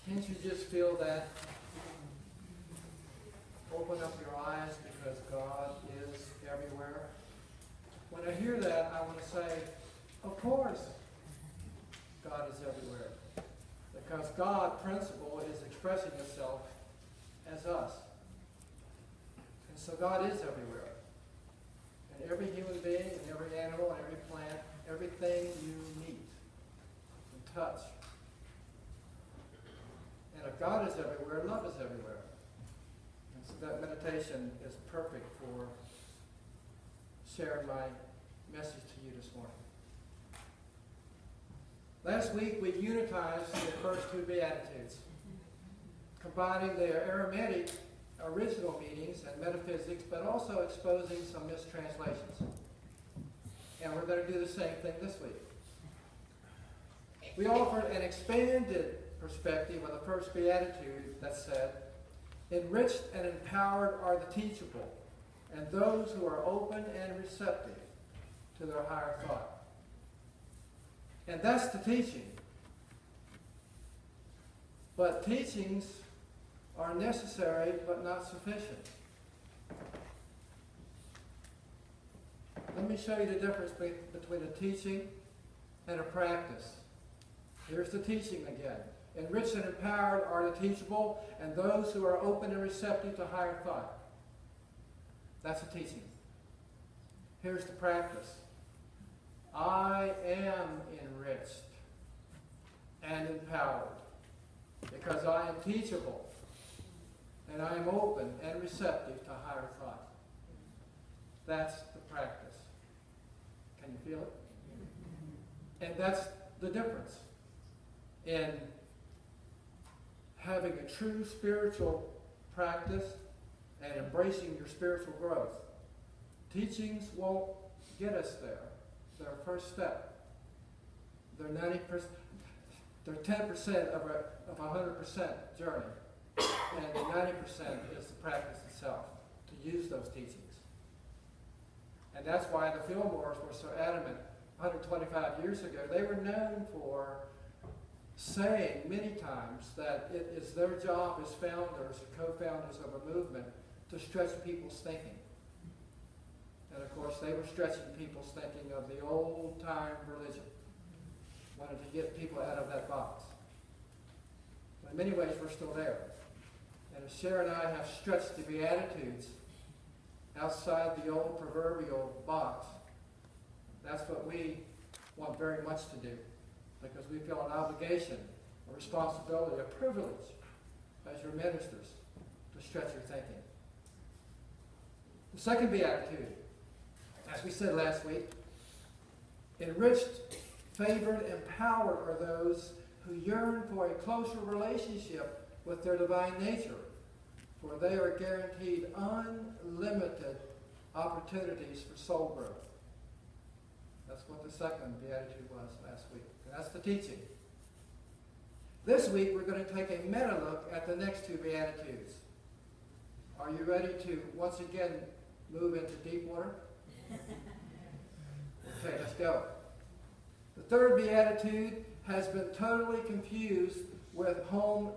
Can't you just feel that? Open up your eyes because God is everywhere. When I hear that, I want to say, of course, God is everywhere. Because God, principle, is expressing itself as us. And so God is everywhere. And every human being, and every animal, and every plant, everything you meet and touch. And if God is everywhere, love is everywhere. And so that meditation is perfect for sharing my message to you this morning. Last week we unitized the first two Beatitudes, combining their Aramaic original meanings and metaphysics, but also exposing some mistranslations. And we're going to do the same thing this week. We offered an expanded perspective of the first Beatitude that said, enriched and empowered are the teachable, and those who are open and receptive to their higher thought. And that's the teaching. But teachings are necessary but not sufficient. Let me show you the difference between a teaching and a practice. Here's the teaching again. Enriched and empowered are the teachable, and those who are open and receptive to higher thought. That's the teaching. Here's the practice. I am enriched and empowered because I am teachable and I am open and receptive to higher thought. That's the practice. Can you feel it? And that's the difference in having a true spiritual practice and embracing your spiritual growth. Teachings won't get us there. They're a first step. They're 90%. They're 10% of a 100% journey, and the 90% is the practice itself to use those teachings. And that's why the Fillmores were so adamant 125 years ago. They were known for saying many times that it is their job as founders or co-founders of a movement to stretch people's thinking. And of course, they were stretching people's thinking of the old-time religion. Wanted to get people out of that box. But in many ways, we're still there. And as Cher and I have stretched the Beatitudes outside the old proverbial box, that's what we want very much to do. Because we feel an obligation, a responsibility, a privilege as your ministers to stretch your thinking. The second Beatitude, as we said last week, enriched, favored, empowered are those who yearn for a closer relationship with their divine nature, for they are guaranteed unlimited opportunities for soul growth. That's what the second Beatitude was last week. And that's the teaching. This week we're going to take a meta look at the next two Beatitudes. Are you ready to once again move into deep water? Okay, let's go. The third Beatitude has been totally confused with a Home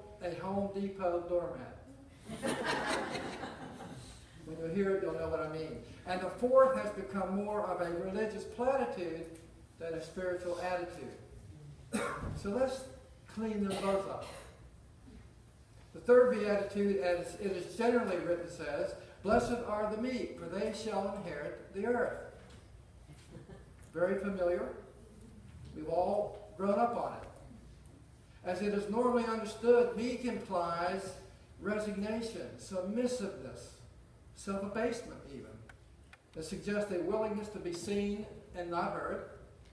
Depot doormat. When you hear it, you'll know what I mean. And the fourth has become more of a religious platitude than a spiritual attitude. So let's clean them both up. The third Beatitude, as it is generally written, says, "Blessed are the meek, for they shall inherit the earth." Very familiar. We've all grown up on it. As it is normally understood, meek implies resignation, submissiveness, self-abasement even. It suggests a willingness to be seen and not heard,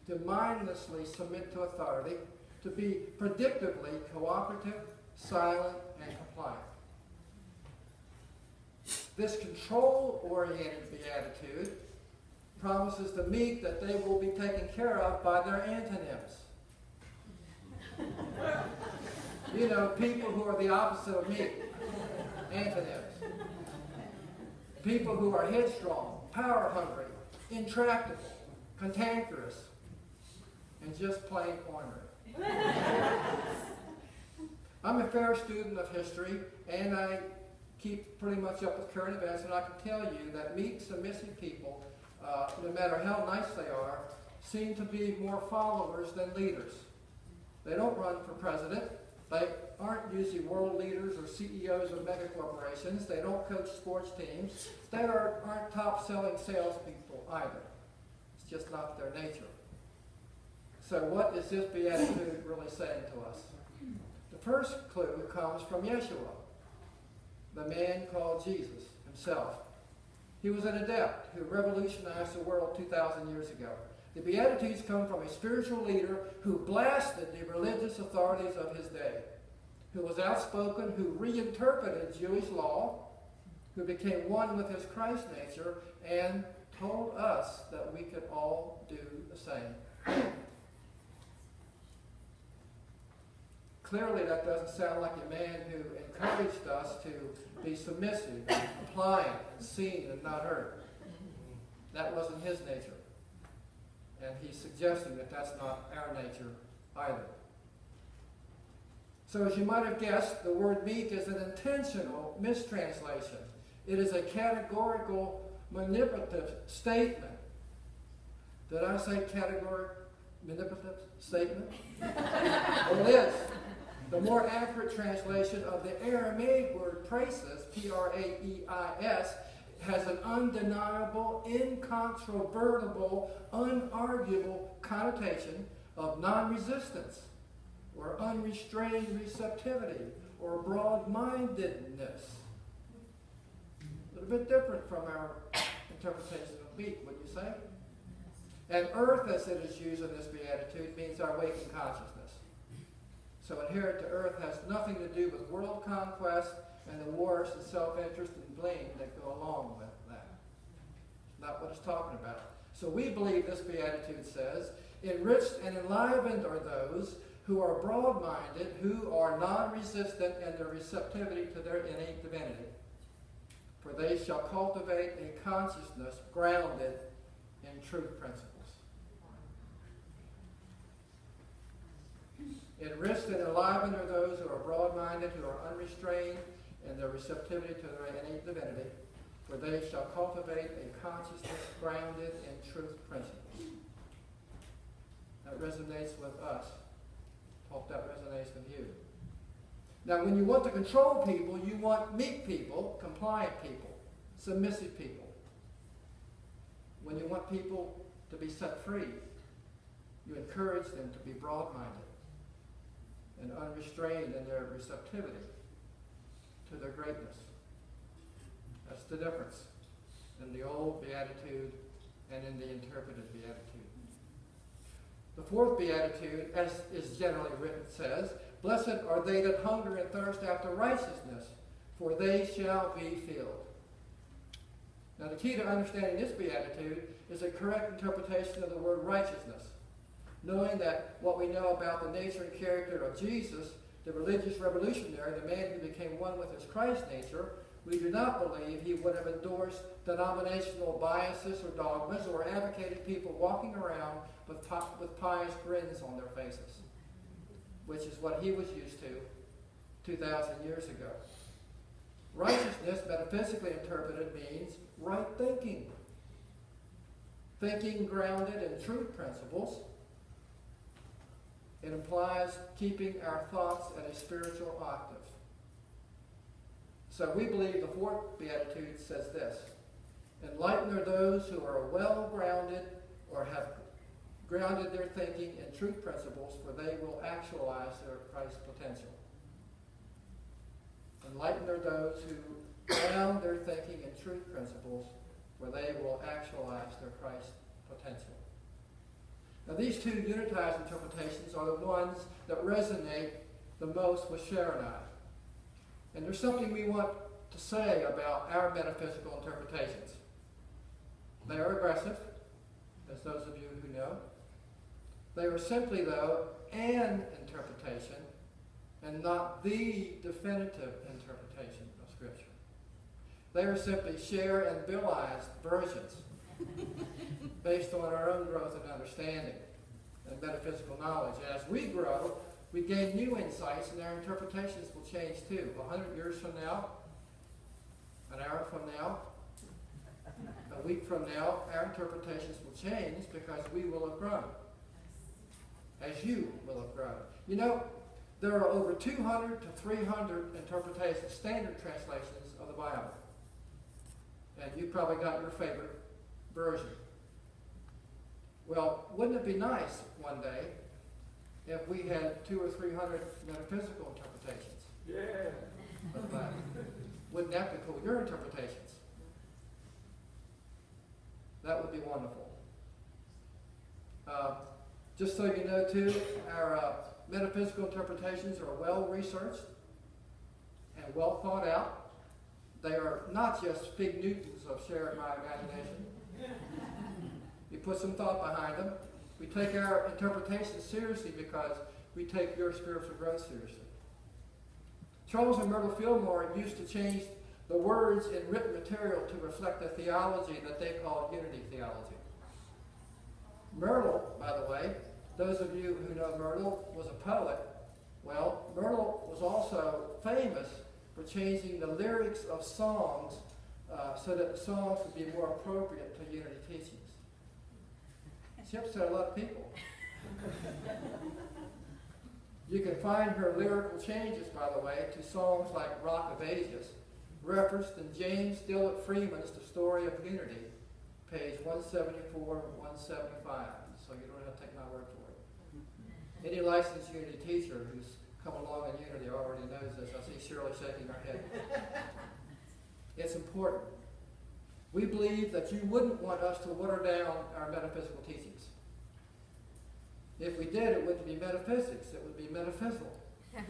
to mindlessly submit to authority, to be predictably cooperative, silent, and compliant. This control-oriented beatitude promises the meek that they will be taken care of by their antonyms. You know, people who are the opposite of meek. Antonyms. People who are headstrong, power-hungry, intractable, cantankerous, and just plain ornery. I'm a fair student of history, and I keep pretty much up with current events, and I can tell you that meek, submissive people, no matter how nice they are, seem to be more followers than leaders. They don't run for president. They aren't usually world leaders or CEOs of mega corporations. They don't coach sports teams. They aren't top-selling salespeople either. It's just not their nature. So what is this beatitude really saying to us? The first clue comes from Yeshua, the man called Jesus himself. He was an adept who revolutionized the world 2,000 years ago. The Beatitudes come from a spiritual leader who blasted the religious authorities of his day, who was outspoken, who reinterpreted Jewish law, who became one with his Christ nature, and told us that we could all do the same. Clearly, that doesn't sound like a man who encouraged us to be submissive, and compliant, and seen, and not heard. That wasn't his nature. And he's suggesting that that's not our nature either. So as you might have guessed, the word meek is an intentional mistranslation. It is a categorical, manipulative statement. Did I say categorical, manipulative statement? Well, it is. The more accurate translation of the Aramaic word praeses, P-R-A-E-I-S, has an undeniable, incontrovertible, unarguable connotation of non-resistance, or unrestrained receptivity, or broad-mindedness. A little bit different from our interpretation of meek, wouldn't you say? And earth, as it is used in this beatitude, means our waking consciousness. So inherent to earth has nothing to do with world conquest and the wars and self-interest and blame that go along with that. It's not what it's talking about. So we believe this beatitude says, enriched and enlivened are those who are broad-minded, who are non-resistant in their receptivity to their innate divinity. For they shall cultivate a consciousness grounded in truth principles. Enriched and enlivened are those who are broad-minded, who are unrestrained in their receptivity to their innate divinity, for they shall cultivate a consciousness grounded in truth principles. That resonates with us. Hope that resonates with you. Now, when you want to control people, you want meek people, compliant people, submissive people. When you want people to be set free, you encourage them to be broad-minded and unrestrained in their receptivity to their greatness. That's the difference in the old beatitude and in the interpreted beatitude. The fourth beatitude, as is generally written, says, blessed are they that hunger and thirst after righteousness, for they shall be filled. Now the key to understanding this beatitude is a correct interpretation of the word righteousness. Knowing that what we know about the nature and character of Jesus, the religious revolutionary, the man who became one with his Christ nature, we do not believe he would have endorsed denominational biases or dogmas or advocated people walking around with pious grins on their faces, which is what he was used to 2,000 years ago. Righteousness, metaphysically interpreted, means right thinking. Thinking grounded in truth principles. It implies keeping our thoughts at a spiritual octave. So we believe the fourth beatitude says this: enlightened are those who are well-grounded or have grounded their thinking in truth principles, for they will actualize their Christ potential. Enlightened are those who ground their thinking in truth principles, for they will actualize their Christ potential. Now these two unitized interpretations are the ones that resonate the most with Cher and I. And there's something we want to say about our metaphysical interpretations. They are aggressive, as those of you who know. They are simply, though, an interpretation and not the definitive interpretation of Scripture. They are simply Cher and Billy's versions based on our own growth and understanding and metaphysical knowledge. As we grow, we gain new insights, and our interpretations will change too. 100 years from now, an hour from now, a week from now, our interpretations will change because we will have grown, as you will have grown. You know, there are over 200 to 300 interpretations, standard translations of the Bible. And you probably got your favorite version. Well, wouldn't it be nice one day if we had 200 or 300 metaphysical interpretations of the Bible? Wouldn't that be cool? Your interpretations. That would be wonderful. Just so you know, too, our metaphysical interpretations are well researched and well thought out. They are not just fig Newtons of Cher and my imagination. We put some thought behind them. We take our interpretations seriously because we take your spiritual growth seriously. Charles and Myrtle Fillmore used to change the words in written material to reflect the theology that they called unity theology. Myrtle, by the way, those of you who know Myrtle, was a poet. Well, Myrtle was also famous for changing the lyrics of songs so that the songs would be more appropriate to unity teachings. She upset a lot of people. You can find her lyrical changes, by the way, to songs like Rock of Ages, referenced in James Dillett Freeman's The Story of Unity, page 174 and 175. So you don't have to take my word for it. Any licensed unity teacher who's come along in unity already knows this. I see Shirley shaking her head. It's important. We believe that you wouldn't want us to water down our metaphysical teachings. If we did, it wouldn't be metaphysics, it would be metaphysical. And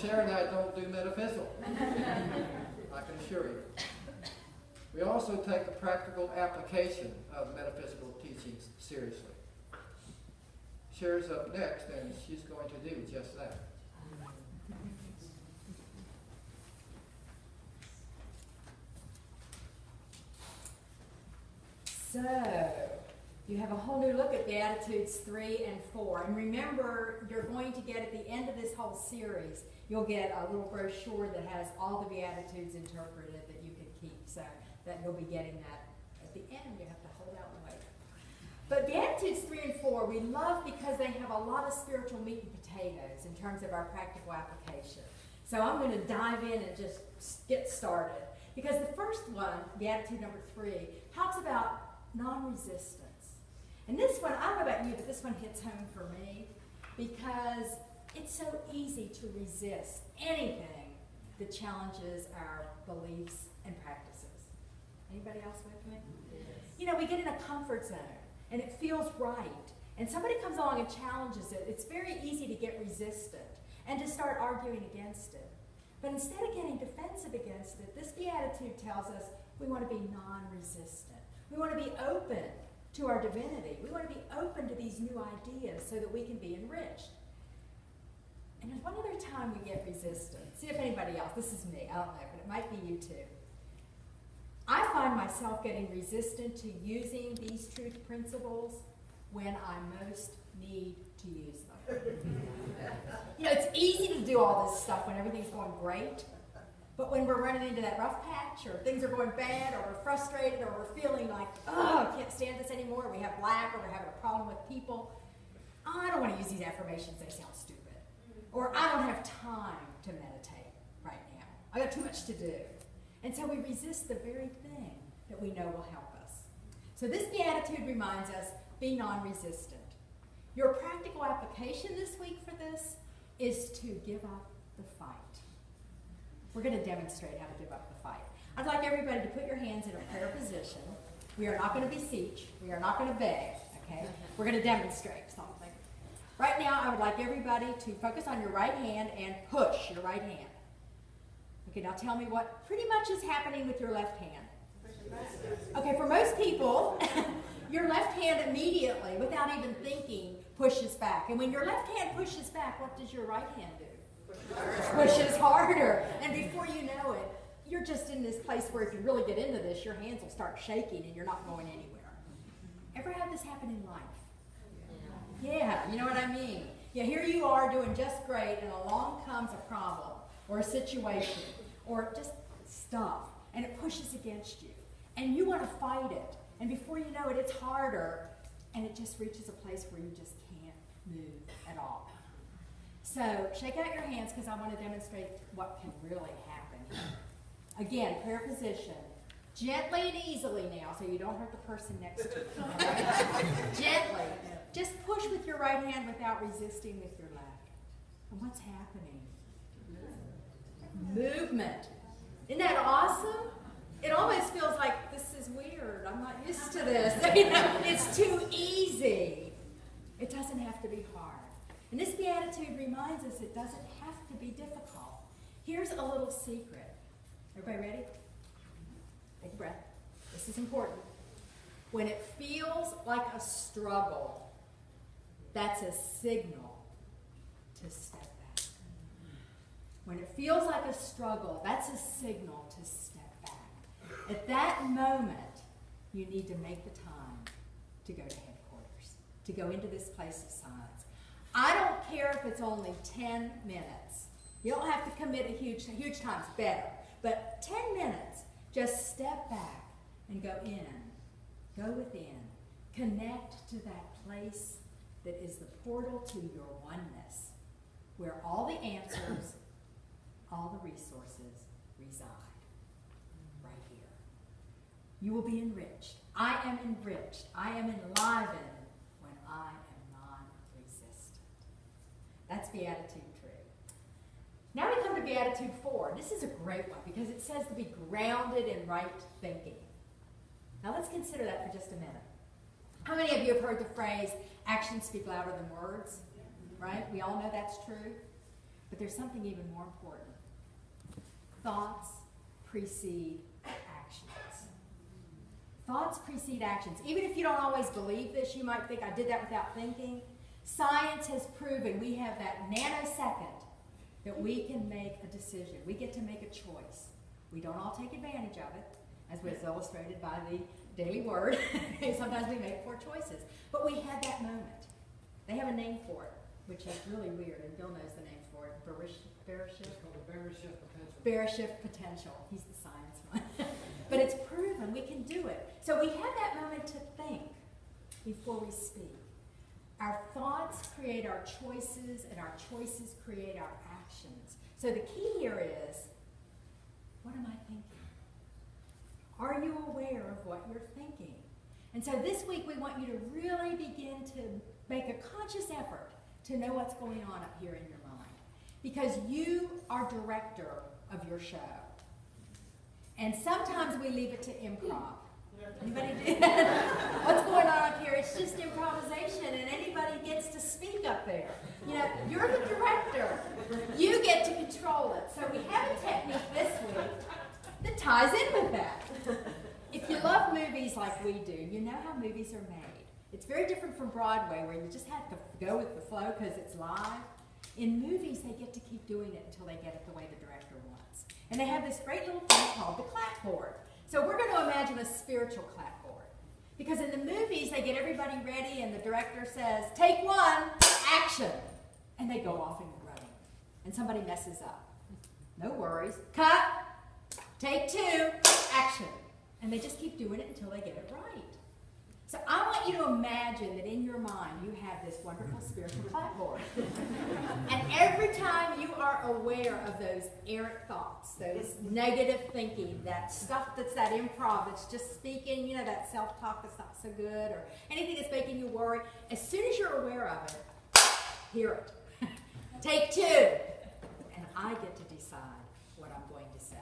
Cher and I don't do metaphysical, I can assure you. We also take the practical application of metaphysical teachings seriously. Cher's up next, and she's going to do just that. So, you have a whole new look at Beatitudes 3 and 4. And remember, you're going to get at the end of this whole series, you'll get a little brochure that has all the Beatitudes interpreted that you can keep. So that you'll be getting that at the end. You have to hold out and wait. But Beatitudes 3 and 4 we love because they have a lot of spiritual meat and potatoes in terms of our practical application. So I'm going to dive in and just get started. Because the first one, Beatitude number 3, talks about non-resistance. And this one, I don't know about you, but this one hits home for me because it's so easy to resist anything that challenges our beliefs and practices. Anybody else with me? Yes. You know, we get in a comfort zone and it feels right. And somebody comes along and challenges it. It's very easy to get resistant and to start arguing against it. But instead of getting defensive against it, this beatitude tells us we want to be non-resistant. We want to be open to our divinity. We want to be open to these new ideas so that we can be enriched. And there's one other time we get resistant. See if anybody else, this is me, I don't know, but it might be you too. I find myself getting resistant to using these truth principles when I most need to use them. You know, it's easy to do all this stuff when everything's going great, but when we're running into that rough patch, or things are going bad, or we're frustrated, or we're feeling like, oh, I can't stand this anymore, or we have lack, or we're having a problem with people, I don't want to use these affirmations, they sound stupid. Or I don't have time to meditate right now. I got too much to do. And so we resist the very thing that we know will help us. So this beatitude reminds us, be non-resistant. Your practical application this week for this is to give up the fight. We're going to demonstrate how to give up the fight. I'd like everybody to put your hands in a prayer position. We are not going to beseech. We are not going to beg. Okay? We're going to demonstrate something. Right now, I would like everybody to focus on your right hand and push your right hand. Okay, now tell me what pretty much is happening with your left hand. Okay, for most people, your left hand immediately, without even thinking, pushes back. And when your left hand pushes back, what does your right hand do? Pushes harder. And before you know it, you're just in this place where if you really get into this, your hands will start shaking and you're not going anywhere. Ever have this happen in life? Yeah, you know what I mean? Yeah, here you are doing just great, and along comes a problem or a situation or just stuff, and it pushes against you. And you want to fight it. And before you know it, it's harder, and it just reaches a place where you just can't move at all. So shake out your hands because I want to demonstrate what can really happen here. Again, prayer position. Gently and easily now, so you don't hurt the person next to you. Right? Gently. Just push with your right hand without resisting with your left. And what's happening? Movement. Isn't that awesome? It almost feels like this is weird. I'm not used to this. It's too easy. It doesn't have to be hard. And this Beatitude reminds us it doesn't have to be difficult. Here's a little secret. Everybody ready? Take a breath. This is important. When it feels like a struggle, that's a signal to step back. When it feels like a struggle, that's a signal to step back. At that moment, you need to make the time to go to headquarters, to go into this place of silence. I don't care if it's only 10 minutes. You don't have to commit a huge time, it's better. But 10 minutes, just step back and go in, go within, connect to that place that is the portal to your oneness, where all the answers, all the resources reside, right here. You will be enriched. I am enriched. I am enlivened when I am non-resistant. That's Beatitude 3. Now we come to Beatitude 4. This is a great one because it says to be grounded in right thinking. Now let's consider that for just a minute. How many of you have heard the phrase, actions speak louder than words? Right? We all know that's true. But there's something even more important. Thoughts precede actions. Thoughts precede actions. Even if you don't always believe this, you might think, I did that without thinking. Science has proven we have that nanosecond that we can make a decision. We get to make a choice. We don't all take advantage of it, as was illustrated by the Daily Word. Sometimes we make poor choices. But we had that moment. They have a name for it, which is really weird, and Bill knows the name for it. Bear shift potential. He's the science one. But it's proven we can do it. So we have that moment to think before we speak. Our thoughts create our choices, and our choices create our actions. So the key here is, what am I thinking? Are you aware of what you're thinking? And so this week we want you to really begin to make a conscious effort to know what's going on up here in your mind. Because you are director of your show. And sometimes we leave it to improv. Anybody do that? What's going on up here? It's just improvisation, and anybody gets to speak up there. You know, you're the director. You get to control it. So we have a technique this week that ties in with that. If you love movies like we do, you know how movies are made. It's very different from Broadway, where you just have to go with the flow because it's live. In movies, they get to keep doing it until they get it the way the director wants. And they have this great little thing called the clapboard. So we're going to imagine a spiritual clapboard. Because in the movies, they get everybody ready, and the director says, take one, action. And they go off and running. And somebody messes up. No worries. Cut. Take two, action. And they just keep doing it until they get it right. So I want you to imagine that in your mind you have this wonderful spiritual clapboard. And every time you are aware of those errant thoughts, those negative thinking, that stuff that's that improv that's just speaking, you know, that self-talk that's not so good, or anything that's making you worry, as soon as you're aware of it, hear it. Take two. And I get to decide what I'm going to say.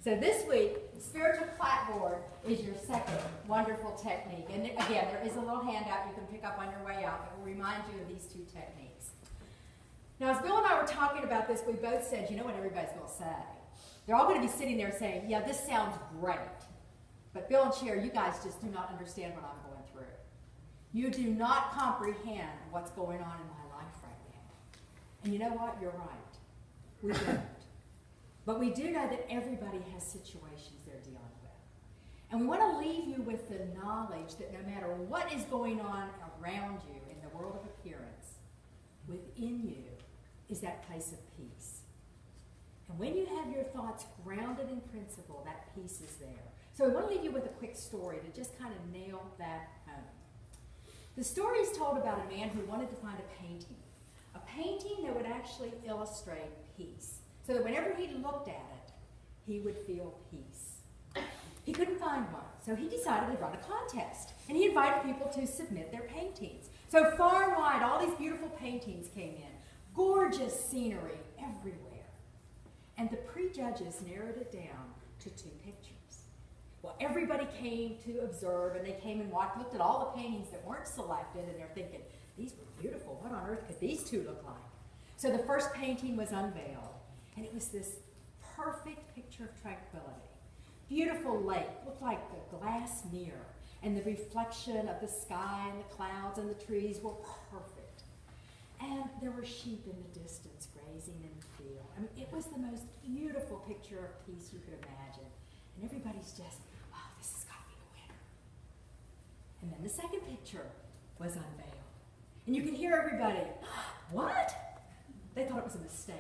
So this week, spiritual clapboard is your second wonderful technique. And again, there is a little handout you can pick up on your way out that will remind you of these two techniques. Now, as Bill and I were talking about this, we both said, you know what everybody's going to say. They're all going to be sitting there saying, yeah, this sounds great. But Bill and Cher, you guys just do not understand what I'm going through. You do not comprehend what's going on in my life right now. And you know what? You're right. We don't. But we do know that everybody has situations they're dealing with. And we want to leave you with the knowledge that no matter what is going on around you in the world of appearance, within you is that place of peace. And when you have your thoughts grounded in principle, that peace is there. So we want to leave you with a quick story to just kind of nail that home. The story is told about a man who wanted to find a painting that would actually illustrate peace, so that whenever he looked at it, he would feel peace. He couldn't find one, so he decided to run a contest, and he invited people to submit their paintings. So far and wide, all these beautiful paintings came in, gorgeous scenery everywhere. And the pre-judges narrowed it down to 2 pictures. Well, everybody came to observe, and they came and looked at all the paintings that weren't selected, and they're thinking, these were beautiful. What on earth could these 2 look like? So the first painting was unveiled, and it was this perfect picture of tranquility. Beautiful lake, looked like a glass mirror, and the reflection of the sky and the clouds and the trees were perfect. And there were sheep in the distance grazing in the field. I mean, it was the most beautiful picture of peace you could imagine. And everybody's just, oh, this has got to be the winner. And then the second picture was unveiled. And you could hear everybody, what? They thought it was a mistake.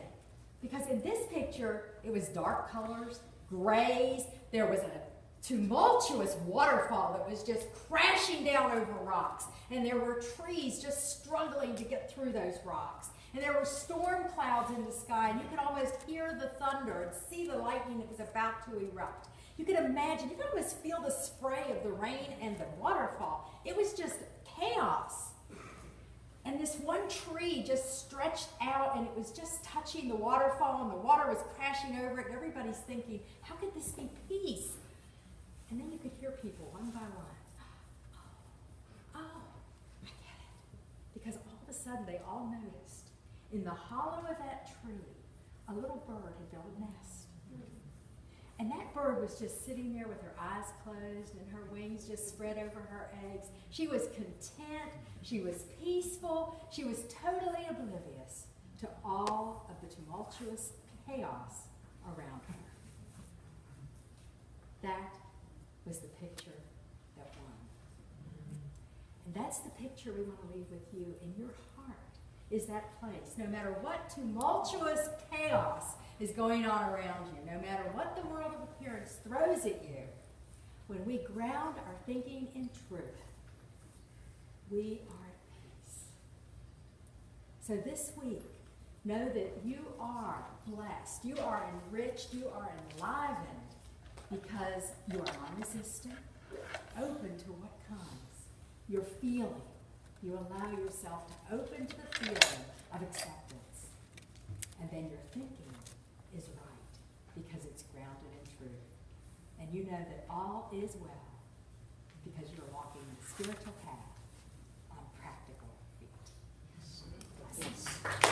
Because in this picture, it was dark colors, grays. There was a tumultuous waterfall that was just crashing down over rocks. And there were trees just struggling to get through those rocks. And there were storm clouds in the sky, and you could almost hear the thunder and see the lightning that was about to erupt. You could imagine, you could almost feel the spray of the rain and the waterfall. It was just chaos. And this one tree just stretched out, and it was just touching the waterfall, and the water was crashing over it, and everybody's thinking, how could this be peace? And then you could hear people one by one. Oh, I get it. Because all of a sudden they all noticed in the hollow of that tree, a little bird had built a nest. And that bird was just sitting there with her eyes closed and her wings just spread over her eggs. She was content. She was peaceful. She was totally oblivious to all of the tumultuous chaos around her. That was the picture that won. And that's the picture we want to leave with you in your heart, is that place. No matter what tumultuous chaos is going on around you, no matter what the world of appearance throws at you, when we ground our thinking in truth, we are at peace. So this week, know that you are blessed, you are enriched, you are enlivened, because you are non-resistant, open to what comes. You're feeling. You allow yourself to open to the feeling of acceptance. And then your thinking is right because it's grounded in truth. And you know that all is well because you're walking the spiritual path on practical feet. Blessings.